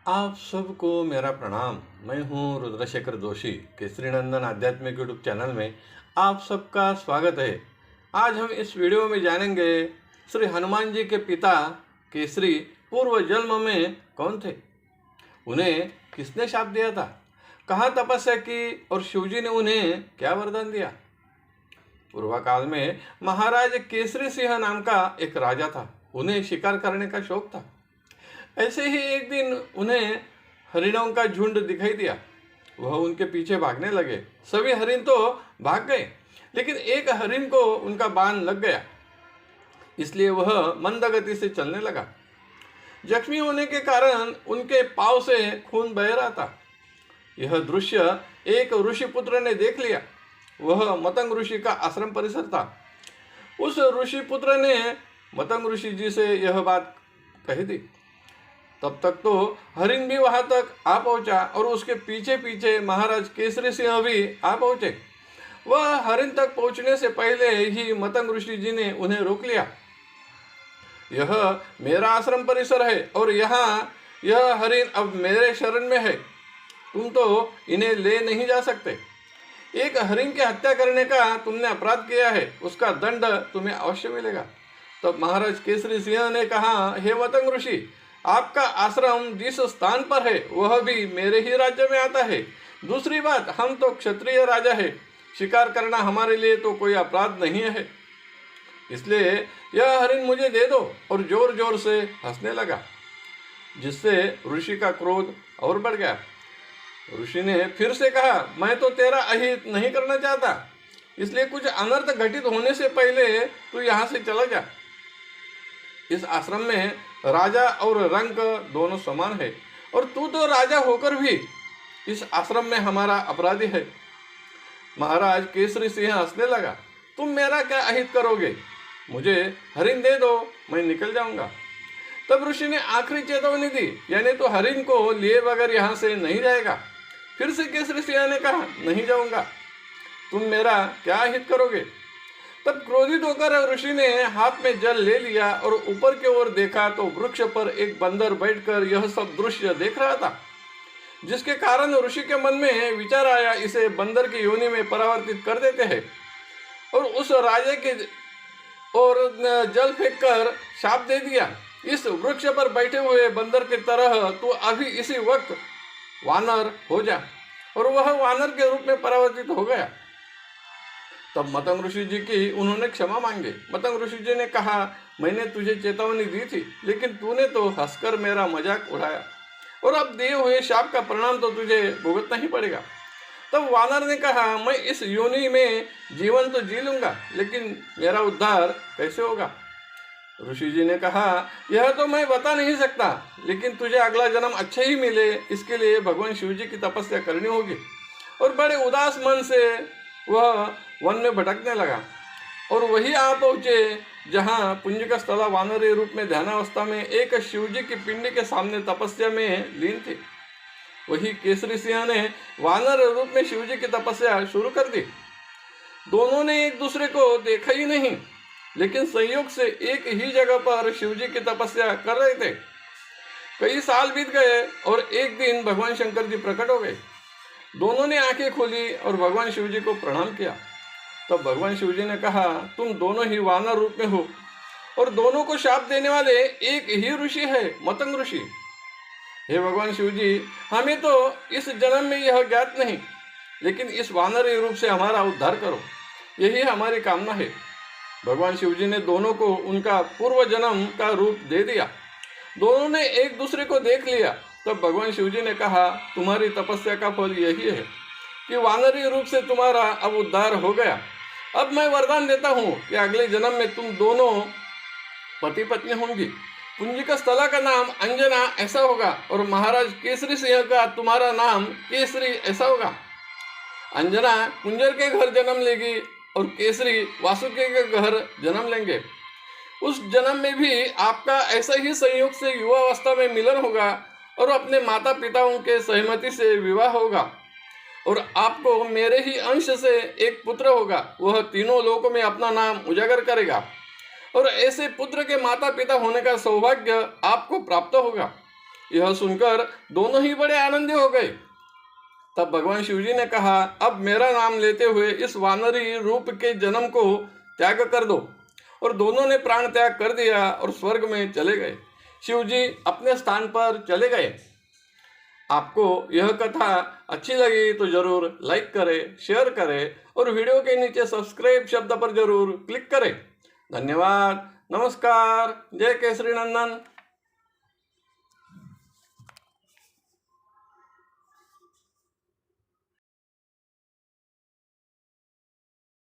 आप सबको मेरा प्रणाम। मैं हूं रुद्रशेखर जोशी। केसरी नंदन आध्यात्मिक यूट्यूब चैनल में आप सबका स्वागत है। आज हम इस वीडियो में जानेंगे श्री हनुमान जी के पिता केसरी पूर्व जन्म में कौन थे, उन्हें किसने शाप दिया था, कहाँ तपस्या की और शिवजी ने उन्हें क्या वरदान दिया। पूर्व काल में महाराज केसरी सिंह नाम का एक राजा था। उन्हें शिकार करने का शौक था। ऐसे ही एक दिन उन्हें हरिणों का झुंड दिखाई दिया। वह उनके पीछे भागने लगे। सभी हरिण तो भाग गए, लेकिन एक हरिण को उनका बाण लग गया, इसलिए वह मंद गति से चलने लगा। जख्मी होने के कारण उनके पांव से खून बह रहा था। यह दृश्य एक ऋषि पुत्र ने देख लिया। वह मतंग ऋषि का आश्रम परिसर था। उस ऋषि पुत्र ने मतंग ऋषि जी से यह बात कही थी। तब तक तो हरिण भी वहां तक आ पहुंचा और उसके पीछे पीछे महाराज केसरी सिंह भी आ पहुंचे। वह हरिण तक पहुंचने से पहले ही मतंग ऋषि जी ने उन्हें रोक लिया। यह मेरा आश्रम परिसर है और यहाँ यह हरिण अब मेरे शरण में है। तुम तो इन्हें ले नहीं जा सकते। एक हरिण की हत्या करने का तुमने अपराध किया है, उसका दंड तुम्हें अवश्य मिलेगा। तब महाराज केसरी सिंह ने कहा, हे मतंग ऋषि, आपका आश्रम जिस स्थान पर है वह भी मेरे ही राज्य में आता है। दूसरी बात, हम तो क्षत्रिय राजा है। शिकार करना हमारे लिए तो कोई अपराध नहीं है। इसलिए यह हरिण मुझे दे दो। और जोर जोर से हंसने लगा, जिससे ऋषि का क्रोध और बढ़ गया। ऋषि ने फिर से कहा, मैं तो तेरा अहित नहीं करना चाहता, इसलिए कुछ अनर्थ घटित होने से पहले तू यहाँ से चला जा। इस आश्रम में राजा और रंक दोनों समान है, और तू तो राजा होकर भी इस आश्रम में हमारा अपराधी है। महाराज केसरी सिंह हंसने लगा, तुम मेरा क्या अहित करोगे? मुझे हरिण दे दो, मैं निकल जाऊंगा। तब ऋषि ने आखिरी चेतावनी दी, यानी तो हरिण को लिए बगैर यहाँ से नहीं जाएगा। फिर से केसरी सिंह ने कहा, नहीं जाऊंगा। तुम मेरा क्या अहित करोगे? तब क्रोधित होकर ऋषि ने हाथ में जल ले लिया और ऊपर की ओर देखा तो वृक्ष पर एक बंदर बैठकर यह सब दृश्य देख रहा था, जिसके कारण ऋषि के मन में विचार आया, इसे बंदर की योनि में परावर्तित कर देते हैं और उस राजा के और जल फेंक कर शाप दे दिया, इस वृक्ष पर बैठे हुए बंदर की तरह तू अभी इसी वक्त वानर हो जा। और वह वानर के रूप में परावर्तित हो गया। तब मतंग ऋषि जी की उन्होंने क्षमा मांगी। मतंग ऋषि जी ने कहा, मैंने तुझे चेतावनी दी थी, लेकिन तूने तो हंसकर मेरा मजाक उड़ाया, और अब दिए हुए शाप का परिणाम तो तुझे भुगतना ही पड़ेगा। तब वानर ने कहा, मैं इस योनि में जीवन तो जी लूंगा, लेकिन मेरा उद्धार कैसे होगा? ऋषि जी ने कहा, यह तो मैं बता नहीं सकता, लेकिन तुझे अगला जन्म अच्छा ही मिले, इसके लिए भगवान शिव जी की तपस्या करनी होगी। और बड़े उदास मन से वह वन में भटकने लगा और वही आ पहुंचे जहां पुंजिका स्थला वानरी रूप में ध्यानावस्था में एक शिवजी की पिंड के सामने तपस्या में लीन थे। वही केसरी सिंह ने वानर रूप में शिवजी की तपस्या शुरू कर दी। दोनों ने एक दूसरे को देखा ही नहीं, लेकिन संयोग से एक ही जगह पर शिवजी की तपस्या कर रहे थे। कई साल बीत गए और एक दिन भगवान शंकर जी प्रकट हो गए। दोनों ने आंखें खोली और भगवान शिव जी को प्रणाम किया। तब भगवान शिव जी ने कहा, तुम दोनों ही वानर रूप में हो और दोनों को शाप देने वाले एक ही ऋषि है, मतंग ऋषि। हे भगवान शिव जी, हमें तो इस जन्म में यह ज्ञात नहीं, लेकिन इस वानरी रूप से हमारा उद्धार करो, यही हमारी कामना है। भगवान शिव जी ने दोनों को उनका पूर्व जन्म का रूप दे दिया। दोनों ने एक दूसरे को देख लिया। तब भगवान शिव जी ने कहा, तुम्हारी तपस्या का फल यही है कि वानरी रूप से तुम्हारा अब उद्धार हो गया। अब मैं वरदान देता हूँ कि अगले जन्म में तुम दोनों पति पत्नी होंगी। पुंजिका स्थला का नाम अंजना ऐसा होगा और महाराज केसरी सिंह का तुम्हारा नाम केसरी ऐसा होगा। अंजना कुंजर के घर जन्म लेगी और केसरी वासुकी के घर जन्म लेंगे। उस जन्म में भी आपका ऐसा ही संयोग से युवावस्था में मिलन होगा और अपने माता पिताओं के सहमति से विवाह होगा, और आपको मेरे ही अंश से एक पुत्र होगा। वह तीनों लोकों में अपना नाम उजागर करेगा और ऐसे पुत्र के माता पिता होने का सौभाग्य आपको प्राप्त होगा। यह सुनकर दोनों ही बड़े आनंदित हो गए। तब भगवान शिवजी ने कहा, अब मेरा नाम लेते हुए इस वानरी रूप के जन्म को त्याग कर दो। और दोनों ने प्राण त्याग कर दिया और स्वर्ग में चले गए। शिवजी अपने स्थान पर चले गए। आपको यह कथा अच्छी लगी तो जरूर लाइक करें, शेयर करें और वीडियो के नीचे सब्सक्राइब शब्द पर जरूर क्लिक करें। धन्यवाद। नमस्कार। जय केसरी नंदन।